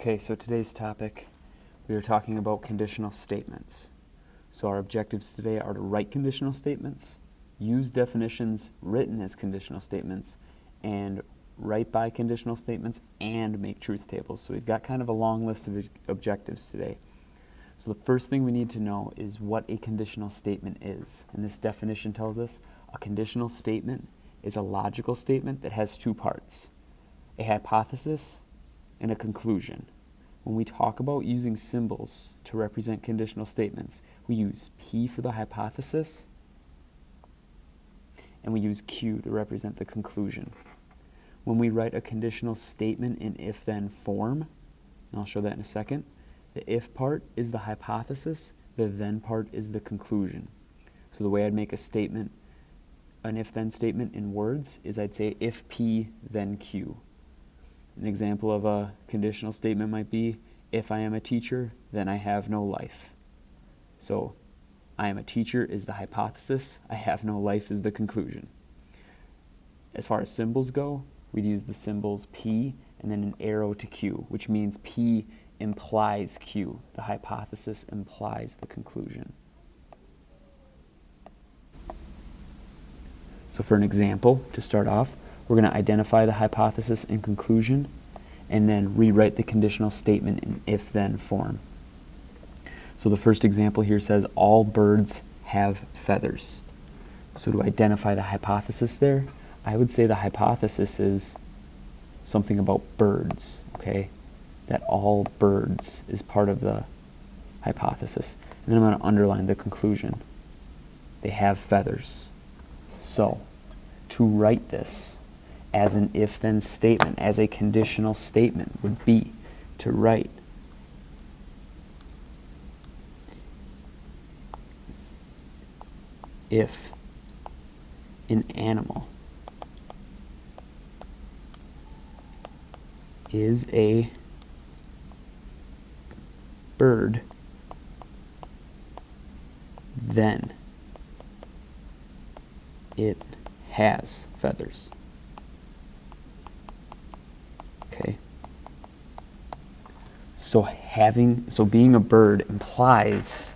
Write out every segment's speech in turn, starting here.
Okay, so today's topic, we are talking about conditional statements. So our objectives today are to write conditional statements, use definitions written as conditional statements, and write by conditional statements and make truth tables. So we've got kind of a long list of objectives today. So the first thing we need to know is what a conditional statement is. And this definition tells us a conditional statement is a logical statement that has two parts, a hypothesis and a conclusion. When we talk about using symbols to represent conditional statements, we use P for the hypothesis and we use Q to represent the conclusion. When we write a conditional statement in if-then form, and I'll show that in a second, the if part is the hypothesis, the then part is the conclusion. So the way I'd make a statement, an if-then statement in words, is I'd say if P, then Q. An example of a conditional statement might be, if I am a teacher, then I have no life. So, I am a teacher is the hypothesis, I have no life is the conclusion. As far as symbols go, we'd use the symbols P and then an arrow to Q, which means P implies Q. The hypothesis implies the conclusion. So for an example, to start off, we're going to identify the hypothesis and conclusion and then rewrite the conditional statement in if-then form. So the first example here says all birds have feathers. So to identify the hypothesis there, I would say the hypothesis is something about birds, okay? That all birds is part of the hypothesis. And then I'm going to underline the conclusion. They have feathers. So, to write this as an if-then statement, as a conditional statement, would be to write if an animal is a bird, then it has feathers. Okay. So being a bird implies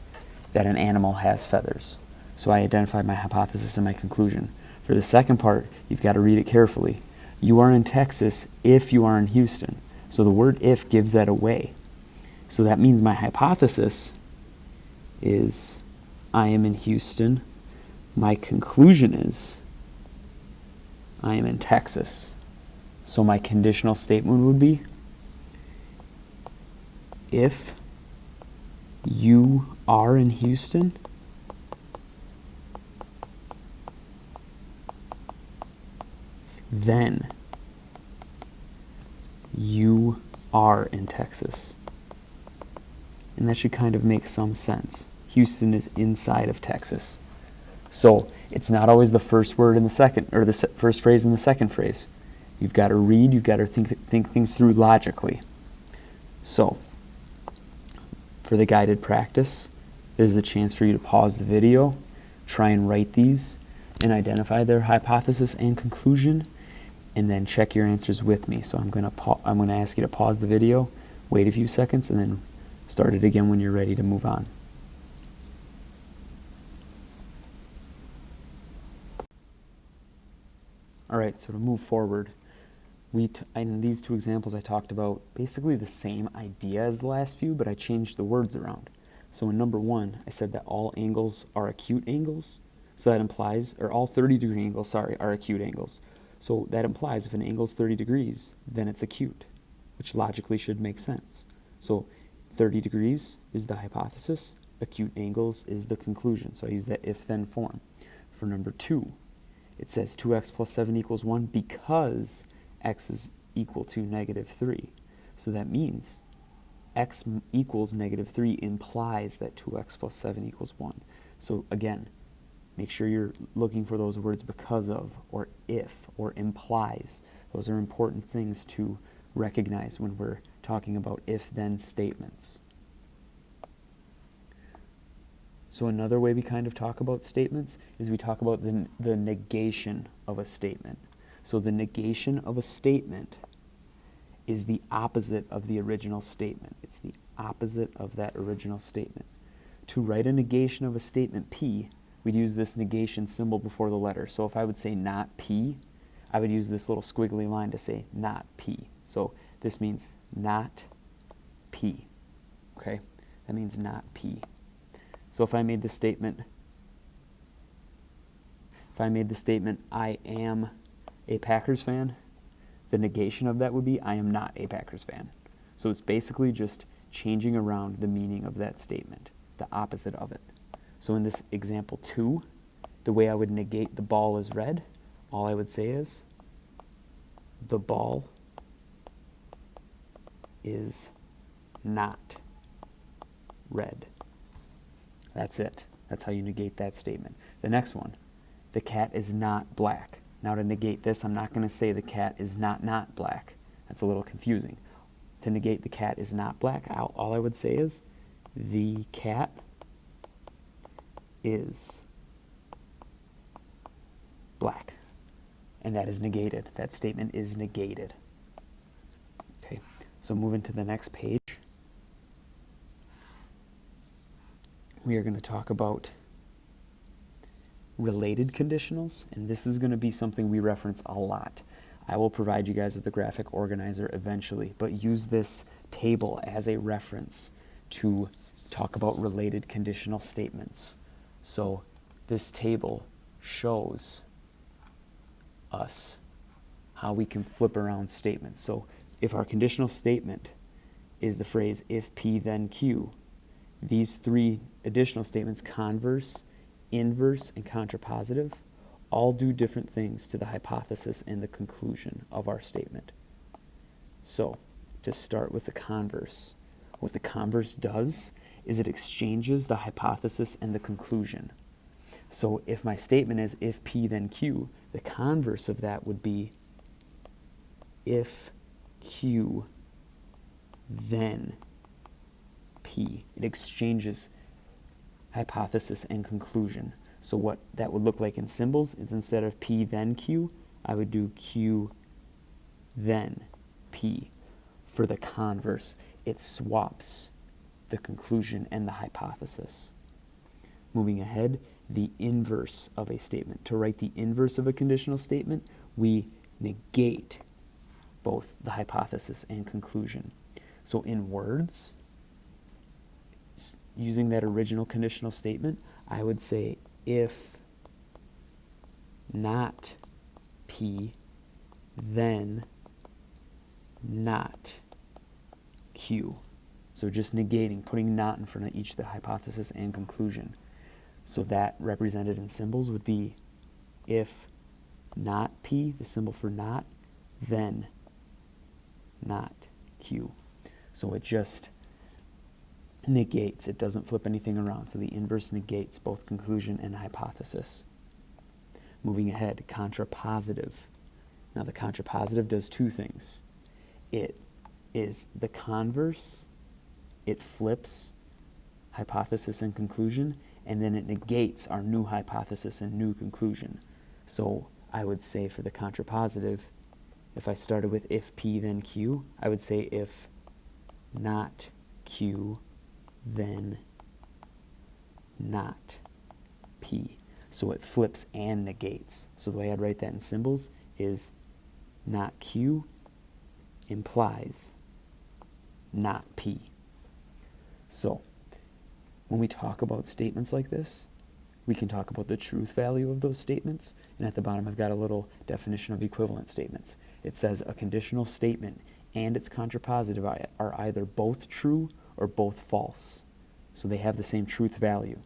that an animal has feathers. So I identified my hypothesis and my conclusion. For the second part, you've got to read it carefully. You are in Texas if you are in Houston. So the word if gives that away. So that means my hypothesis is I am in Houston. My conclusion is I am in Texas. So my conditional statement would be if you are in Houston, then you are in Texas. And that should kind of make some sense. Houston is inside of Texas. So it's not always the first word in the second, or the first phrase in the second phrase. You've got to read, you've got to think things through logically. So, for the guided practice, there's a chance for you to pause the video, try and write these, and identify their hypothesis and conclusion, and then check your answers with me. So I'm going to ask you to pause the video, wait a few seconds, and then start it again when you're ready to move on. All right, so to move forward, in these two examples I talked about basically the same idea as the last few, but I changed the words around. So in number one, I said that all angles are acute angles. So that implies, or all 30-degree angles, are acute angles. So that implies if an angle is 30 degrees, then it's acute, which logically should make sense. So 30 degrees is the hypothesis, acute angles is the conclusion. So I use that if-then form. For number two, it says 2x plus 7 equals 1 because x is equal to negative 3. So that means x equals negative 3 implies that 2x plus 7 equals 1. So again, make sure you're looking for those words because of, or if, or implies. Those are important things to recognize when we're talking about if-then statements. So another way we kind of talk about statements is we talk about the negation of a statement. So the negation of a statement is the opposite of the original statement. It's the opposite of that original statement. To write a negation of a statement P, we'd use this negation symbol before the letter. So if I would say not P, I would use this little squiggly line to say not P. So this means not P. Okay? That means not P. So if I made the statement, I am a Packers fan, the negation of that would be I am not a Packers fan. So it's basically just changing around the meaning of that statement, the opposite of it. So in this example 2, the way I would negate the ball is red, all I would say is the ball is not red. That's it. That's how you negate that statement. The next one, the cat is not black. Now to negate this, I'm not going to say the cat is not black. That's a little confusing. To negate the cat is not black, all I would say is the cat is black. And that is negated. That statement is negated. Okay, so moving to the next page, we are going to talk about related conditionals, and this is going to be something we reference a lot. I will provide you guys with a graphic organizer eventually, but use this table as a reference to talk about related conditional statements. So this table shows us how we can flip around statements. So if our conditional statement is the phrase if P then Q, these 3 additional statements, converse, inverse, and contrapositive, all do different things to the hypothesis and the conclusion of our statement. So to start with the converse, what the converse does is it exchanges the hypothesis and the conclusion. So if my statement is if P then Q, the converse of that would be if Q then P. It exchanges hypothesis and conclusion. So what that would look like in symbols is instead of P then Q, I would do Q then P. For the converse, it swaps the conclusion and the hypothesis. Moving ahead, the inverse of a statement. To write the inverse of a conditional statement, we negate both the hypothesis and conclusion. So in words, using that original conditional statement, I would say if not P, then not Q. So just negating, putting not in front of each the hypothesis and conclusion. So that represented in symbols would be if not P, the symbol for not, then not Q. So it just negates. It doesn't flip anything around. So the inverse negates both conclusion and hypothesis. Moving ahead, contrapositive. Now the contrapositive does 2 things. It is the converse. It flips hypothesis and conclusion, and then it negates our new hypothesis and new conclusion. So I would say for the contrapositive, if I started with if P then Q, I would say if not Q, then not P. So it flips and negates. So the way I'd write that in symbols is not Q implies not P. So when we talk about statements like this, we can talk about the truth value of those statements. And at the bottom, I've got a little definition of equivalent statements. It says a conditional statement and its contrapositive are either both true or both false. So they have the same truth value.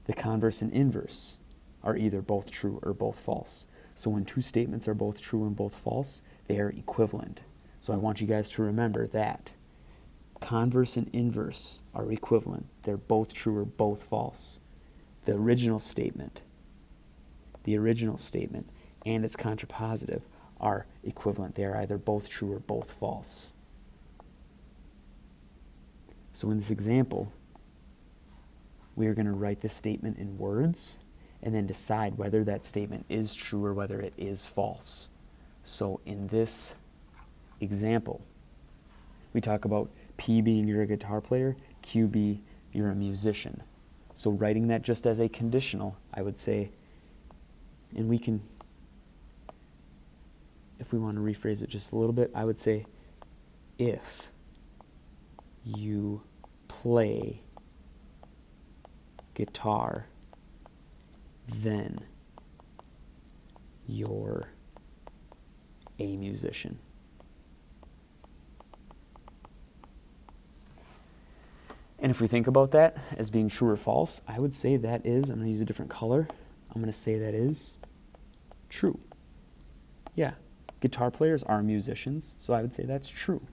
The converse and inverse are either both true or both false. So when 2 statements are both true and both false, they are equivalent. So I want you guys to remember that converse and inverse are equivalent. They're both true or both false. The original statement and its contrapositive are equivalent. They are either both true or both false. So in this example, we are going to write this statement in words and then decide whether that statement is true or whether it is false. So in this example, We talk about P being you're a guitar player, QB you're a musician. So writing that just as a conditional, I would say, and we can, if we want to rephrase it just a little bit, I would say if you play guitar, then you're a musician. And if we think about that as being true or false, I would say that is, I'm going to use a different color, I'm going to say that is true. Yeah, guitar players are musicians, so I would say that's true.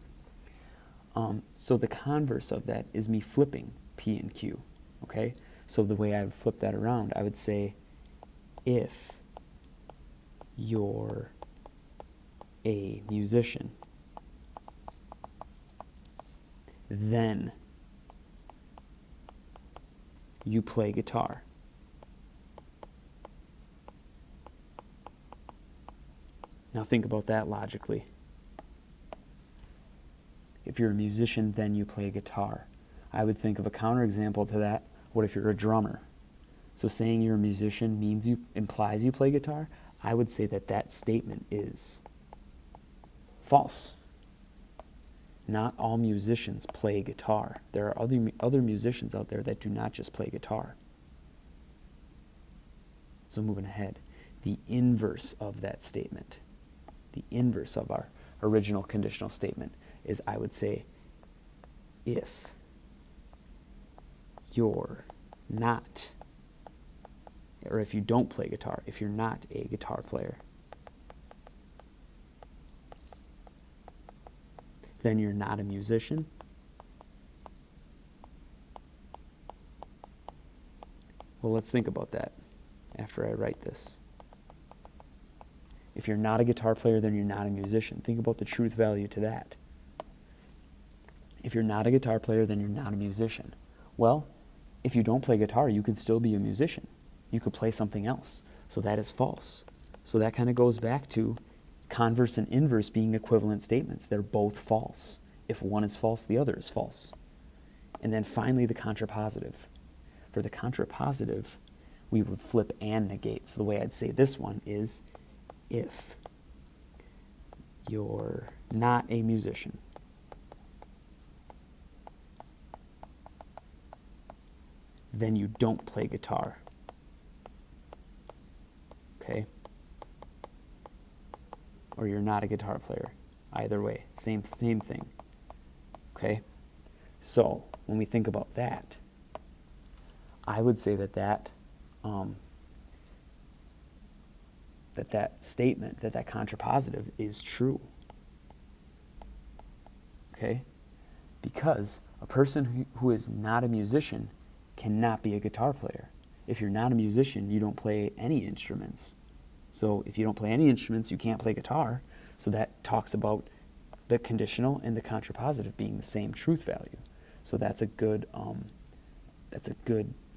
So the converse of that is me flipping P and Q, okay? So the way I would flip that around, I would say if you're a musician, then you play guitar. Now think about that logically. If you're a musician, then you play guitar. I would think of a counterexample to that. What if you're a drummer? So saying you're a musician implies you play guitar. I would say that that statement is false. Not all musicians play guitar. There are other musicians out there that do not just play guitar. So moving ahead, the inverse of that statement, the inverse of our original conditional statement is, I would say, if you're not, or if you don't play guitar, if you're not a guitar player, then you're not a musician. Well, let's think about that after I write this. If you're not a guitar player, then you're not a musician. Think about the truth value to that. If you're not a guitar player, then you're not a musician. Well, if you don't play guitar, you can still be a musician. You could play something else. So that is false. So that kind of goes back to converse and inverse being equivalent statements. They're both false. If one is false, the other is false. And then finally, the contrapositive. For the contrapositive, we would flip and negate. So the way I'd say this one is, if you're not a musician, then you don't play guitar. Okay? Or you're not a guitar player. Either way, same thing. Okay? So, when we think about that, I would say that statement, that contrapositive is true. Okay? Because a person who is not a musician cannot be a guitar player. If you're not a musician, you don't play any instruments. So if you don't play any instruments, you can't play guitar. So that talks about the conditional and the contrapositive being the same truth value. So that's a good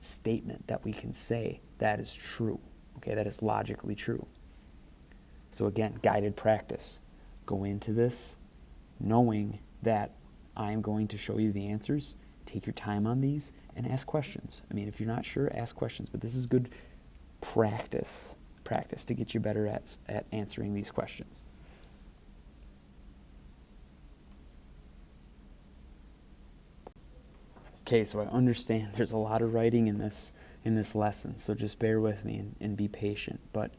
statement that we can say that is true. Okay, that is logically true. So again, guided practice. Go into this knowing that I'm going to show you the answers. Take your time on these and ask questions. I mean, if you're not sure, ask questions. But this is good practice to get you better at answering these questions. Okay, so I understand there's a lot of writing in this lesson, so just bear with me and be patient. But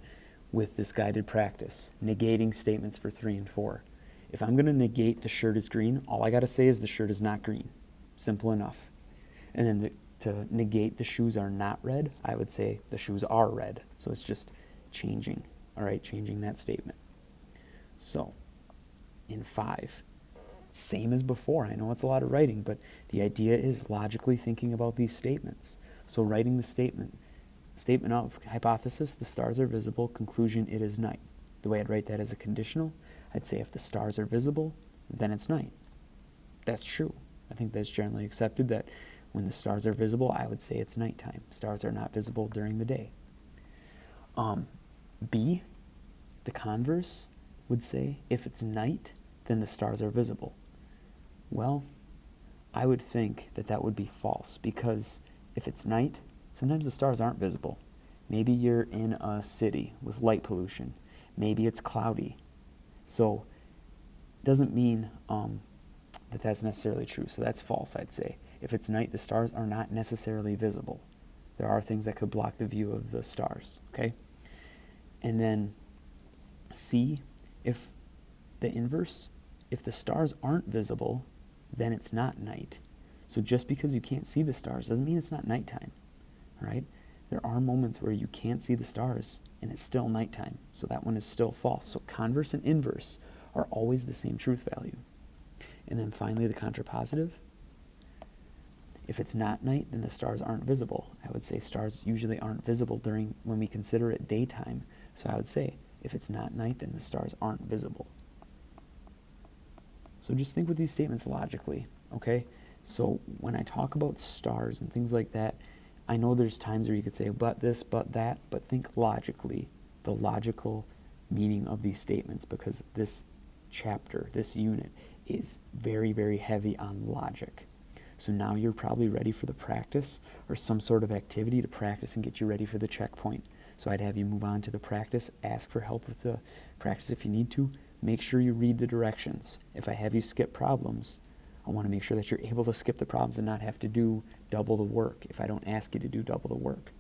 with this guided practice, negating statements for 3 and 4. If I'm going to negate the shirt is green, all I got to say is the shirt is not green. Simple enough. And then to negate the shoes are not red, I would say the shoes are red. So it's just changing, all right, changing that statement. So in 5, same as before. I know it's a lot of writing, but the idea is logically thinking about these statements. So writing the statement of hypothesis, the stars are visible, conclusion, it is night. The way I'd write that as a conditional, I'd say if the stars are visible, then it's night. That's true. I think that's generally accepted that when the stars are visible, I would say it's nighttime. Stars are not visible during the day. B, the converse, would say if it's night, then the stars are visible. Well, I would think that that would be false, because if it's night, sometimes the stars aren't visible. Maybe you're in a city with light pollution. Maybe it's cloudy. So it doesn't mean that that's necessarily true. So that's false, I'd say. If it's night, the stars are not necessarily visible. There are things that could block the view of the stars, okay? And then C, if the inverse, if the stars aren't visible, then it's not night. So just because you can't see the stars doesn't mean it's not nighttime, right? There are moments where you can't see the stars and it's still nighttime. So that one is still false. So converse and inverse are always the same truth value. And then finally, the contrapositive. If it's not night, then the stars aren't visible. I would say stars usually aren't visible when we consider it daytime. So I would say, if it's not night, then the stars aren't visible. So just think with these statements logically, okay? So when I talk about stars and things like that, I know there's times where you could say, but this, but that, but think logically, the logical meaning of these statements, because this chapter, this unit, is very, very heavy on logic. So now you're probably ready for the practice or some sort of activity to practice and get you ready for the checkpoint. So I'd have you move on to the practice, ask for help with the practice if you need to. Make sure you read the directions. If I have you skip problems, I want to make sure that you're able to skip the problems and not have to do double the work if I don't ask you to do double the work.